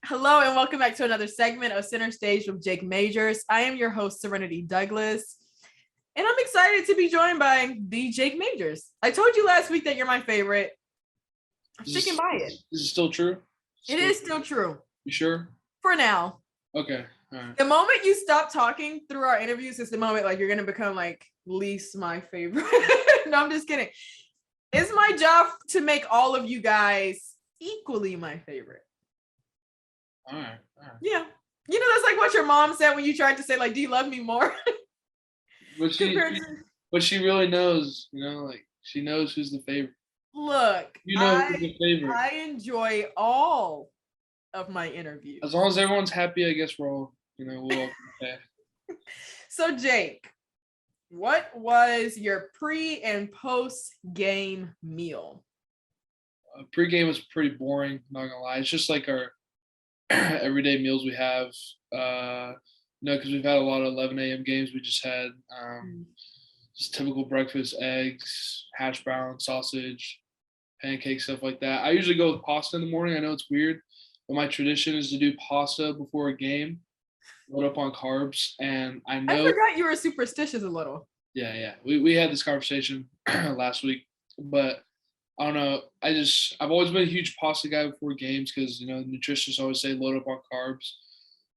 Hello and welcome back to another segment of Center Stage with Jake Majors. I am your host, Serenity Douglas, and I'm excited to be joined by the Jake Majors. I told you last week that you're my favorite. I'm sticking by it. Is it still true? It is still true. You sure? For now. Okay. All right. The moment you stop talking through our interviews is the moment like you're going to become like least my favorite. No, I'm just kidding. It's my job to make all of you guys equally my favorite. All right. Yeah. You know, that's like what your mom said when you tried to say, like, do you love me more? But she really knows, like she knows who's the favorite. Look, who's the favorite. I enjoy all of my interviews. As long as everyone's happy, I guess we're all, we'll all be okay. So, Jake, what was your pre and post game meal? Pre-game was pretty boring, not gonna lie. It's just like our everyday meals we have. Because we've had a lot of 11 a.m. games. We just had just typical breakfast: eggs, hash brown, sausage, pancakes, stuff like that. I usually go with pasta in the morning. I know it's weird, but my tradition is to do pasta before a game, load up on carbs. And I forgot you were superstitious a little. Yeah. We had this conversation last week, but I don't know. I've always been a huge pasta guy before games because, nutritionists always say load up on carbs.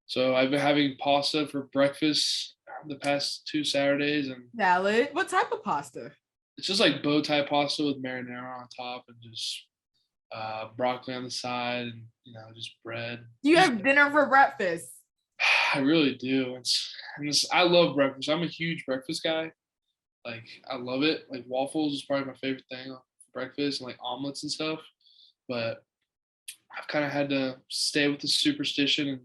So I've been having pasta for breakfast the past 2 Saturdays. And valid. What type of pasta? It's just like bow tie pasta with marinara on top and just broccoli on the side and, just bread. You have dinner for breakfast. I really do. I love breakfast. I'm a huge breakfast guy. Like, I love it. Like, waffles is probably my favorite thing for breakfast, and like omelets and stuff. But I've kind of had to stay with the superstition and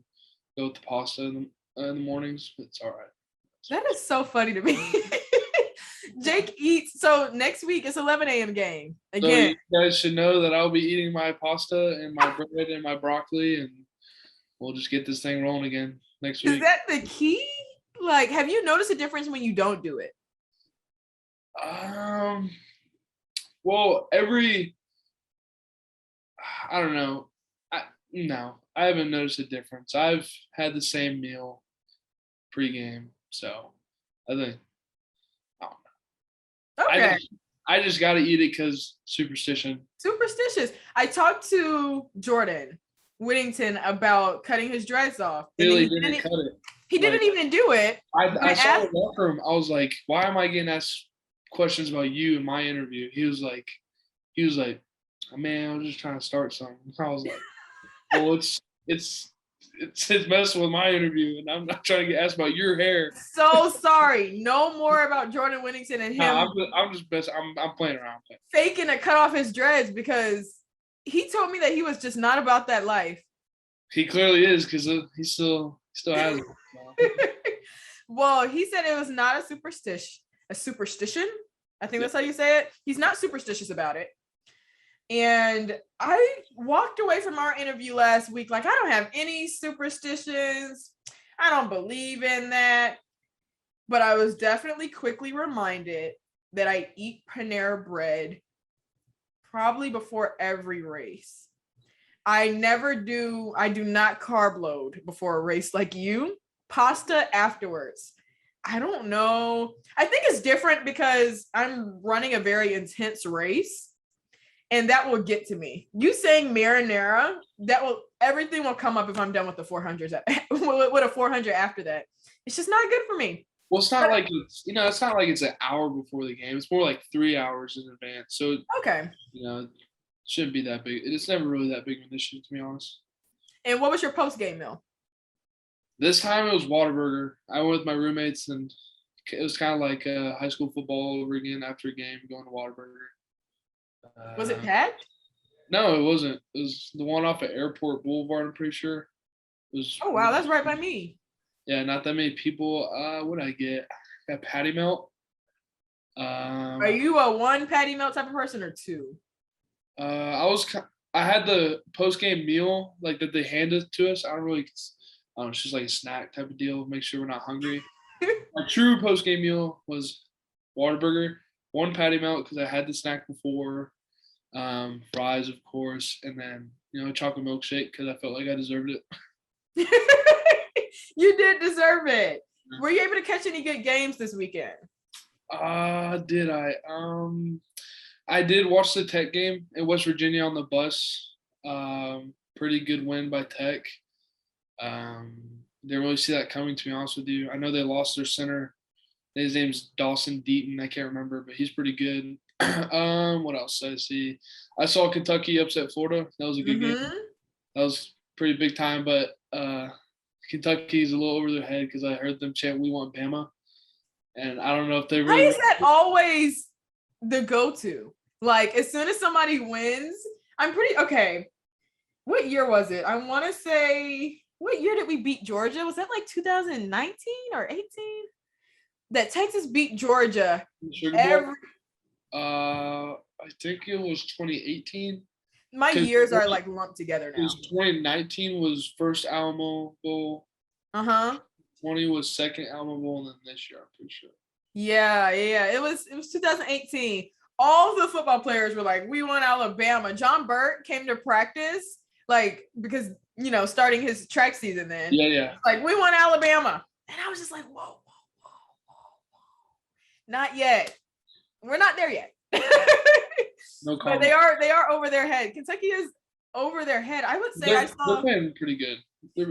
go with the pasta in the mornings. But it's all right. That is so funny to me. Jake eats. So next week it's 11 a.m. game again. So you guys should know that I'll be eating my pasta and my bread and my broccoli, and we'll just get this thing rolling again next week. Is that the key? Like, have you noticed a difference when you don't do it? Well, I don't know. No, I haven't noticed a difference. I've had the same meal pregame, so I think I don't know. Okay. I just got to eat it because superstition. Superstitious. I talked to Jordan Whittington about cutting his dreads off. Really didn't cut it. He didn't even do it. I saw the locker room. I was like, why am I getting asked questions about you in my interview? He was like, man, I was just trying to start something. I was like, well, it's messing with my interview, and I'm not trying to get asked about your hair. So sorry. No more about Jordan Whittington and him. No, I'm just best. I'm playing around. Faking to cut off his dreads because he told me that he was just not about that life. He clearly is because he still has it. So. Well, he said it was not a superstition. I think that's how you say it. He's not superstitious about it. And I walked away from our interview last week like, I don't have any superstitions. I don't believe in that. But I was definitely quickly reminded that I eat Panera bread probably before every race. I do not carb load before a race like you. Pasta afterwards. I don't know. I think it's different because I'm running a very intense race. And that will get to me. You saying marinara, everything will come up if I'm done with the 400s. With a 400 after that, it's just not good for me. Well, it's not like it's not like it's an hour before the game. It's more like 3 hours in advance. So okay, it shouldn't be that big. It's never really that big of an issue, to be honest. And what was your post game meal? This time it was Whataburger. I went with my roommates, and it was kind of like high school football over again after a game, going to Whataburger. Was it packed? No, it wasn't. It was the one off of Airport Boulevard, I'm pretty sure. It was. Oh, wow. That's right by me. Yeah, not that many people. What did I get? I got patty melt. Are you a one patty melt type of person or two? I had the post-game meal like that they handed to us. I don't know, it's just like a snack type of deal. Make sure we're not hungry. My true post-game meal was Whataburger. One patty melt because I had the snack before, fries of course, and then a chocolate milkshake because I felt like I deserved it. You did deserve it. Were you able to catch any good games this weekend? Did I? I did watch the Tech game in West Virginia on the bus. Pretty good win by Tech. Didn't really see that coming, to be honest with you. I know they lost their center. His name's Dawson Deaton. I can't remember, but he's pretty good. What else did I see? I saw Kentucky upset Florida. That was a good game. That was pretty big time, but Kentucky's a little over their head because I heard them chant, "We want Bama," and I don't know if they really. Why is that always the go-to? Like, as soon as somebody wins, I'm pretty okay. What year was it? I want to say, what year did we beat Georgia? Was that like 2019 or 18? That Texas beat Georgia. I think it was 2018. My years are like lumped together now. 2019 was first Alamo Bowl. 20 was second Alamo Bowl, and then this year, I'm pretty sure. Yeah. It was 2018. All the football players were like, "We want Alabama." John Burt came to practice, like, because starting his track season then. Yeah. Like, "We want Alabama," and I was just like, "Whoa. Not yet. We're not there yet." No comment. But they are over their head. Kentucky is over their head. I would say they're playing pretty good.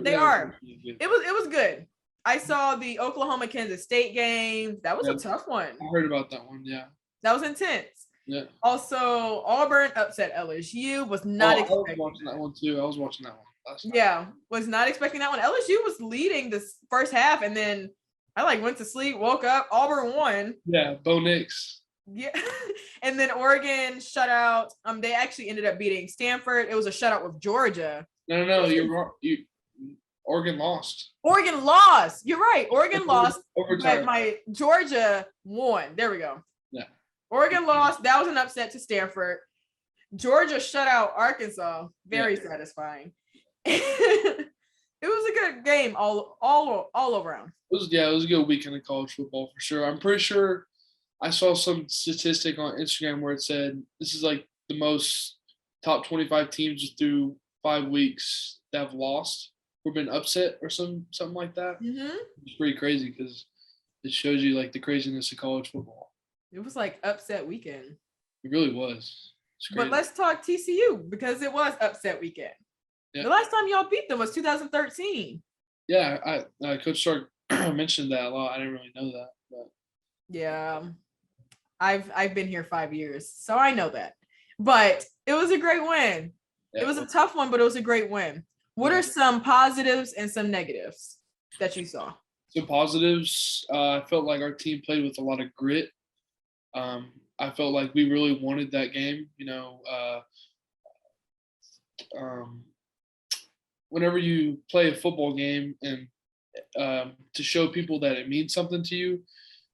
They are. Good. It was good. I saw the Oklahoma Kansas State game. That was a tough one. I heard about that one. Yeah. That was intense. Yeah. Also, Auburn upset LSU. Was not expecting. I was watching that one too. I was watching that one last night. Yeah, was not expecting that one. LSU was leading this first half, and then I went to sleep, woke up. Auburn won. Yeah, Bo Nix. Yeah, and then Oregon shut out. They actually ended up beating Stanford. It was a shutout with Georgia. No, you're wrong. Oregon lost. Oregon lost. You're right. Oregon lost. But my Georgia won. There we go. Yeah. Oregon lost. That was an upset to Stanford. Georgia shut out Arkansas. Very satisfying. It was a good game all around. It was a good weekend of college football for sure. I'm pretty sure I saw some statistic on Instagram where it said this is like the most top 25 teams through 5 weeks that have lost or been upset or something like that. It's pretty crazy because it shows you like the craziness of college football. It was like upset weekend. It really was. But let's talk TCU because it was upset weekend. Yeah. The last time y'all beat them was 2013. Yeah, Coach Sark mentioned that a lot. I didn't really know that. But. Yeah, I've been here 5 years, so I know that. But it was a great win. Yeah. It was a tough one, but it was a great win. What are some positives and some negatives that you saw? Some positives, I felt like our team played with a lot of grit. I felt like we really wanted that game. Whenever you play a football game and to show people that it means something to you,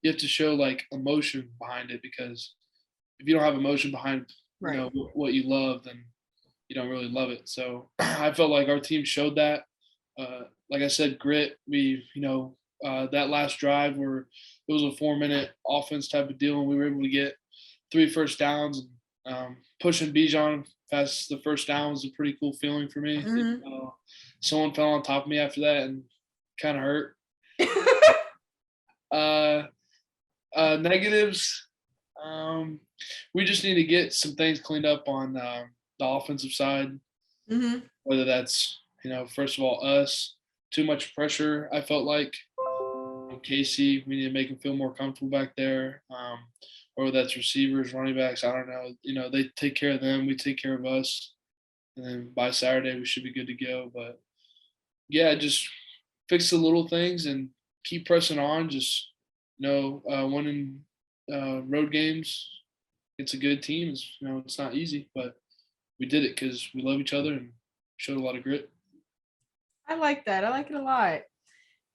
you have to show like emotion behind it, because if you don't have emotion behind what you love, then you don't really love it. So I felt like our team showed that. Like I said, grit. We, that last drive where it was a 4-minute offense type of deal, and we were able to get 3 first downs. Pushing Bijan past the first down was a pretty cool feeling for me. Someone fell on top of me after that and kind of hurt. Negatives, we just need to get some things cleaned up on the offensive side. Whether that's, first of all, us, too much pressure, I felt like. Casey, we need to make him feel more comfortable back there. Or that's receivers, running backs, I don't know. They take care of them, we take care of us. And then by Saturday, we should be good to go. But, yeah, just fix the little things and keep pressing on. Just, winning road games, it's a good team. It's not easy, but we did it because we love each other and showed a lot of grit. I like that. I like it a lot.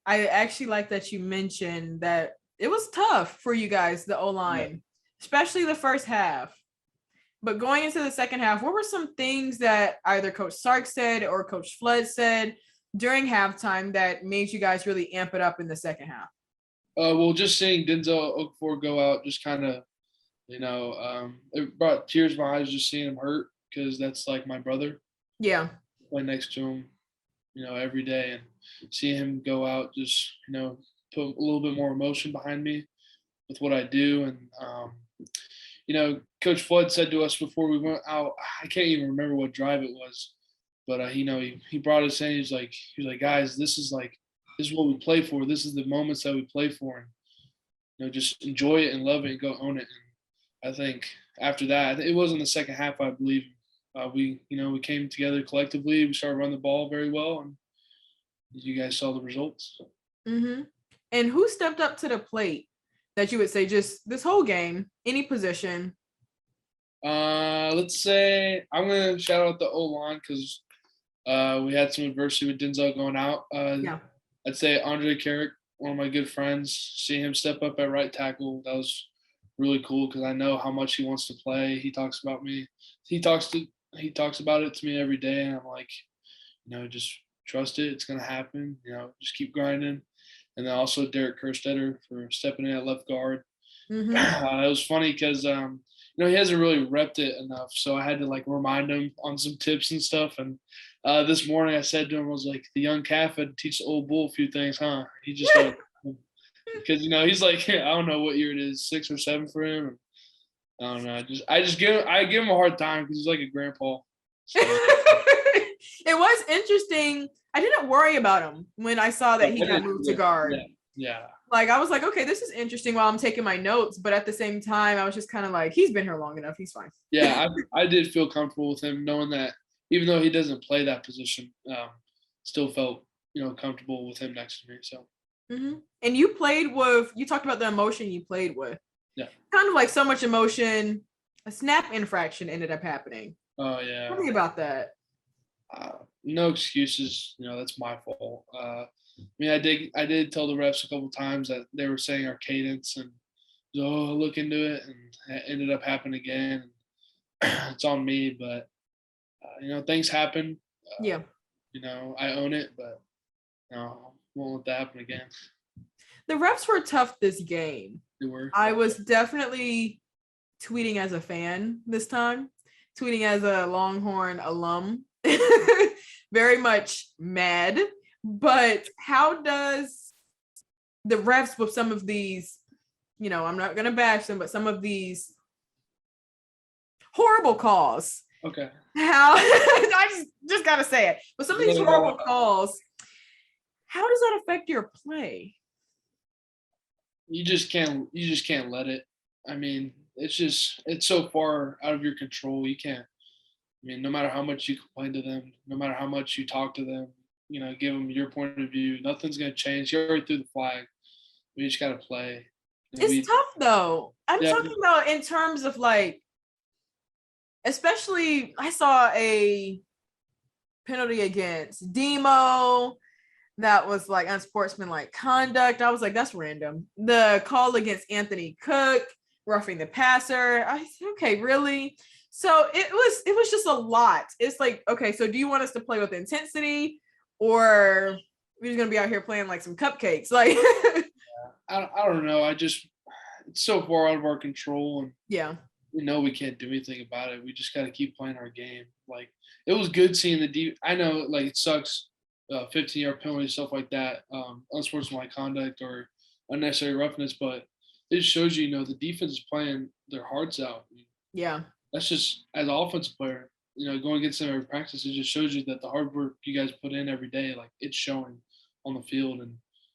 I actually like that you mentioned that it was tough for you guys, the O-line, especially the first half. But going into the second half, what were some things that either Coach Sark said or Coach Flood said during halftime that made you guys really amp it up in the second half? Well, just seeing Denzel Okafor go out just kind of, it brought tears to my eyes just seeing him hurt, because that's like my brother. Yeah. Play next to him, every day, and see him go out, just put a little bit more emotion behind me with what I do. And Coach Flood said to us before we went out, I can't even remember what drive it was, but he brought us in. He's like, guys, this is what we play for. This is the moments that we play for, and just enjoy it and love it and go own it. And I think after that, it was in the second half, I believe, we came together collectively. We started running the ball very well, and you guys saw the results. Mm-hmm. And who stepped up to the plate that you would say just this whole game, any position? Let's say I'm gonna shout out the O-line because we had some adversity with Denzel going out. Yeah. I'd say Andrej Karic, one of my good friends, seeing him step up at right tackle, that was really cool because I know how much he wants to play. He talks about me. He talks about it to me every day, and I'm like, just trust it. It's gonna happen. Just keep grinding. And then also Derek Kerstetter for stepping in at left guard. Mm-hmm. It was funny because he hasn't really repped it enough, so I had to remind him on some tips and stuff. And this morning I said to him, I was like, the young calf had to teach the old bull a few things, huh? He just because he's like, I don't know what year it is, 6 or 7 for him. And I don't know. I give him a hard time because he's like a grandpa. So. It was interesting. I didn't worry about him when I saw that he got moved to guard. Yeah. I was like, okay, this is interesting while I'm taking my notes. But at the same time, I was just kind of like, he's been here long enough. He's fine. Yeah, I did feel comfortable with him knowing that even though he doesn't play that position, still felt, comfortable with him next to me. So. Mm-hmm. And you talked about the emotion you played with. Yeah. Kind of like so much emotion, a snap infraction ended up happening. Oh, yeah. Tell me about that. No excuses. That's my fault. I did tell the refs a couple times that they were saying our cadence and look into it, and it ended up happening again. It's on me, but things happen. Yeah. I own it, but won't let that happen again. The refs were tough this game. They were. I was definitely tweeting as a fan this time, tweeting as a Longhorn alum. Very much mad. But how does the refs with some of these, I'm not going to bash them, but some of these horrible calls. Okay. How I just got to say it. But some of these horrible calls, how does that affect your play? You just can't let it. I mean, it's so far out of your control. You can't. I mean, no matter how much you complain to them, no matter how much you talk to them, give them your point of view, nothing's going to change. You already threw the flag. We just got to play. It's tough, though. I'm talking about in terms of especially I saw a penalty against Demo that was unsportsmanlike conduct. I was like, that's random. The call against Anthony Cook, roughing the passer. I said, okay, really? So it was just a lot. It's like, okay, so do you want us to play with intensity, or we're just gonna be out here playing like some cupcakes? I don't know. It's so far out of our control, and yeah, we can't do anything about it. We just got to keep playing our game. It was good seeing I know it sucks, 15-yard penalty, stuff like that, unsportsmanlike conduct or unnecessary roughness, but it just shows you, the defense is playing their hearts out. Yeah. That's just as an offensive player, going against them every practice, it just shows you that the hard work you guys put in every day, it's showing on the field. And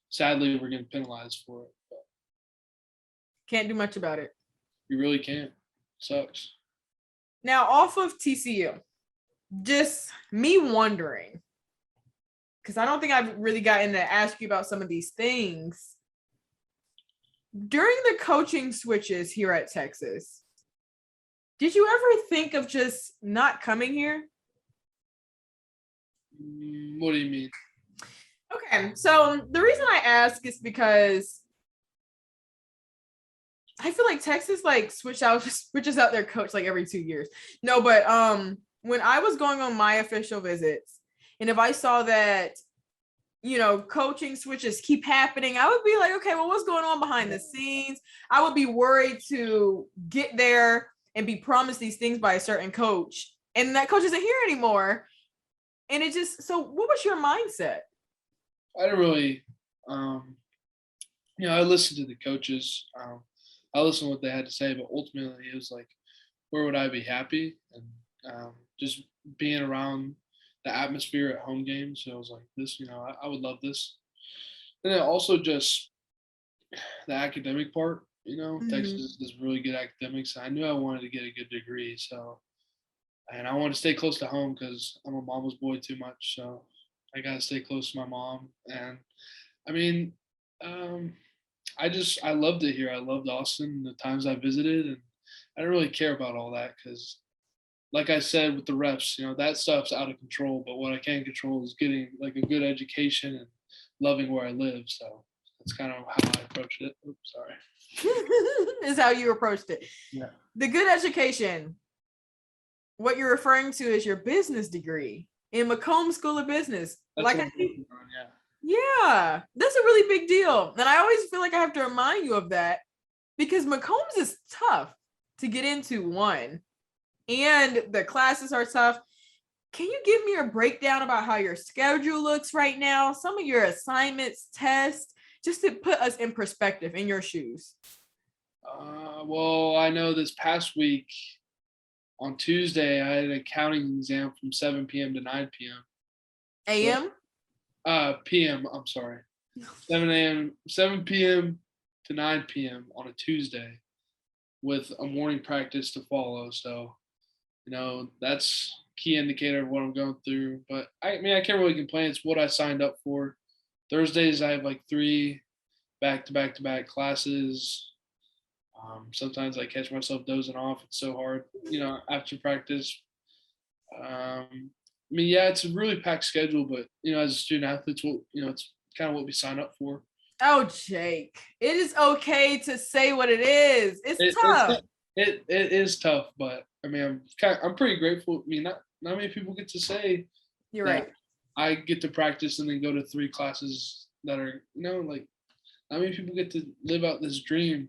sadly, we're getting penalized for it. But can't do much about it. You really can't. Sucks. Now, off of TCU, just me wondering, because I don't think I've really gotten to ask you about some of these things. During the coaching switches here at Texas, did you ever think of just not coming here? What do you mean? Okay, so the reason I ask is because I feel like Texas switches out their coach every 2 years. No, but when I was going on my official visits, and if I saw that, coaching switches keep happening, I would be like, okay, well, what's going on behind the scenes? I would be worried to get there and be promised these things by a certain coach, and that coach isn't here anymore. And it just, so what was your mindset? I didn't really, I listened to the coaches. I listened to what they had to say, but ultimately it was like, where would I be happy? And just being around the atmosphere at home games. So I was like, this, I would love this. And then also just the academic part, Texas is really good academics. I knew I wanted to get a good degree. So, and I wanted to stay close to home because I'm a mama's boy too much. So I got to stay close to my mom. And I mean, I loved it here. I loved Austin the times I visited, and I didn't really care about all that because, like I said with the refs, that stuff's out of control. But what I can control is getting like a good education and loving where I live. So that's kind of how I approached it. Oops, sorry. Is how you approached it. Yeah. The good education. What you're referring to is your business degree in Macomb School of Business. That's yeah, that's a really big deal. And I always feel like I have to remind you of that because Macomb's is tough to get into, one, and the classes are tough. Can you give me a breakdown about how your schedule looks right now? Some of your assignments, tests, just to put us in perspective in your shoes. Well, I know this past week on Tuesday, I had an accounting exam from 7 p.m. to 9 p.m. AM? PM, I'm sorry. 7 p.m. to 9 p.m. on a Tuesday with a morning practice to follow. So, that's key indicator of what I'm going through. But I can't really complain. It's what I signed up for. Thursdays, I have like 3 back-to-back Classes. Sometimes I catch myself dozing off. It's so hard, after practice. It's a really packed schedule, but as a student athlete, it's kind of what we sign up for. Oh, Jake, it is okay to say what it is. It's tough. It is tough, but I'm pretty grateful. Not many people get to say. You're right. I get to practice and then go to 3 classes that are, not many people get to live out this dream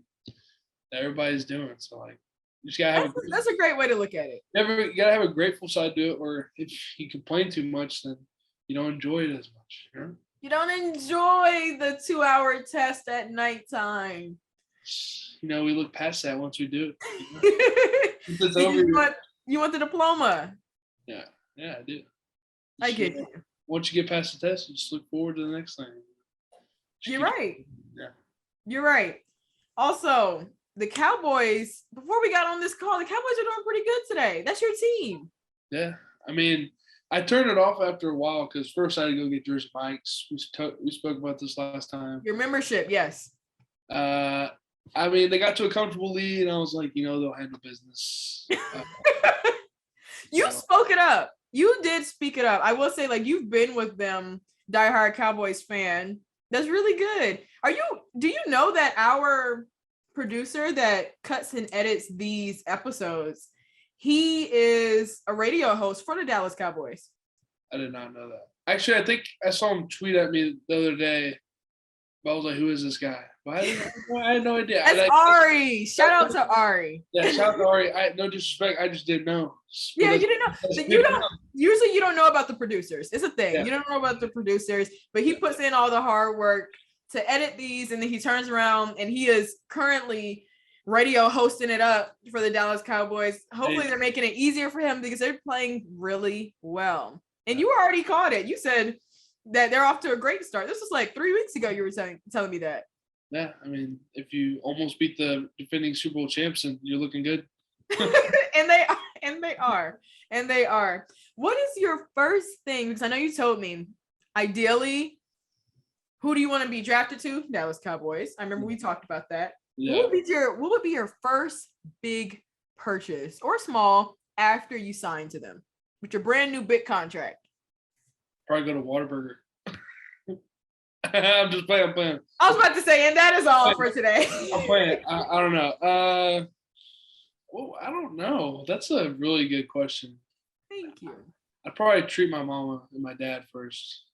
that everybody's doing. So like, you just gotta have that's a great way to look at it. You gotta have a grateful side to it, or if you complain too much, then you don't enjoy it as much. You don't enjoy the 2-hour test at nighttime. We look past that once we do it. It's over. You want the diploma. Yeah, I do. I get you. Once you get past the test, you just look forward to the next thing. You're right. Yeah. You're right. Also, the Cowboys, before we got on this call, the Cowboys are doing pretty good today. That's your team. Yeah. I turned it off after a while because first I had to go get jersey mics. We spoke about this last time. Your membership, yes. They got to a comfortable lead, and I was like, they'll handle business. You spoke it up. You did speak it up. I will say, you've been with them, diehard Cowboys fan. That's really good. Do you know that our producer that cuts and edits these episodes, he is a radio host for the Dallas Cowboys? I did not know that. Actually, I think I saw him tweet at me the other day. But I was like, who is this guy? But I had no idea. That's Ari. Shout out to Ari. Yeah, shout out to Ari. No disrespect. I just didn't know. Yeah, you didn't know. Usually you don't know about the producers. It's a thing. Yeah. You don't know about the producers, but he puts in all the hard work to edit these, and then he turns around and he is currently radio hosting it up for the Dallas Cowboys. Hopefully they're making it easier for him because they're playing really well. And you already caught it. You said that they're off to a great start. This was like 3 weeks ago you were telling me that. Yeah, if you almost beat the defending Super Bowl champs, and you're looking good. and they are. What is your first thing? Because I know you told me, ideally, who do you want to be drafted to? Dallas Cowboys. I remember we talked about that. Yeah. What would be your first big purchase or small after you sign to them with your brand new big contract? Probably go to Whataburger. I'm just playing. I was about to say, and that is all for today. I'm playing. I don't know. I don't know. That's a really good question. Thank you. I'd probably treat my mama and my dad first.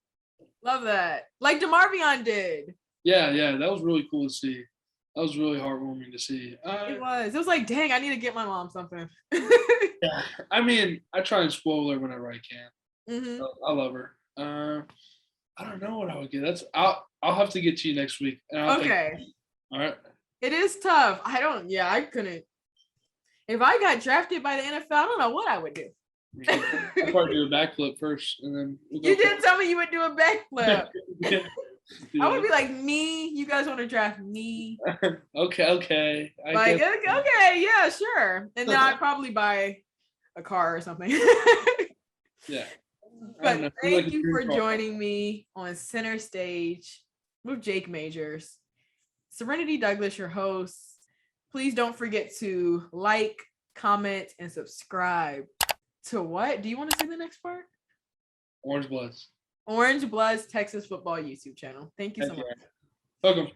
Love that. Like DeMarvion did. Yeah. That was really cool to see. That was really heartwarming to see. It was like, dang, I need to get my mom something. Yeah. I try and spoil her whenever I can. Mm-hmm. I love her. I don't know what I would get. I'll have to get to you next week. And I'll Okay. think. All right. It is tough. I couldn't. If I got drafted by the NFL, I don't know what I would do. I'll probably do a backflip first, and then You did tell me you would do a backflip. Yeah. I would be like, me. You guys want to draft me? Okay. Like, okay, yeah, sure. And then I'd probably buy a car or something. Yeah. But thank you for joining me on Center Stage with Jake Majors. Serenity Douglas, your host. Please don't forget to like, comment, and subscribe to what? Do you want to say the next part? Orange Bloods. Orange Bloods Texas football YouTube channel. Thank you so much. Welcome.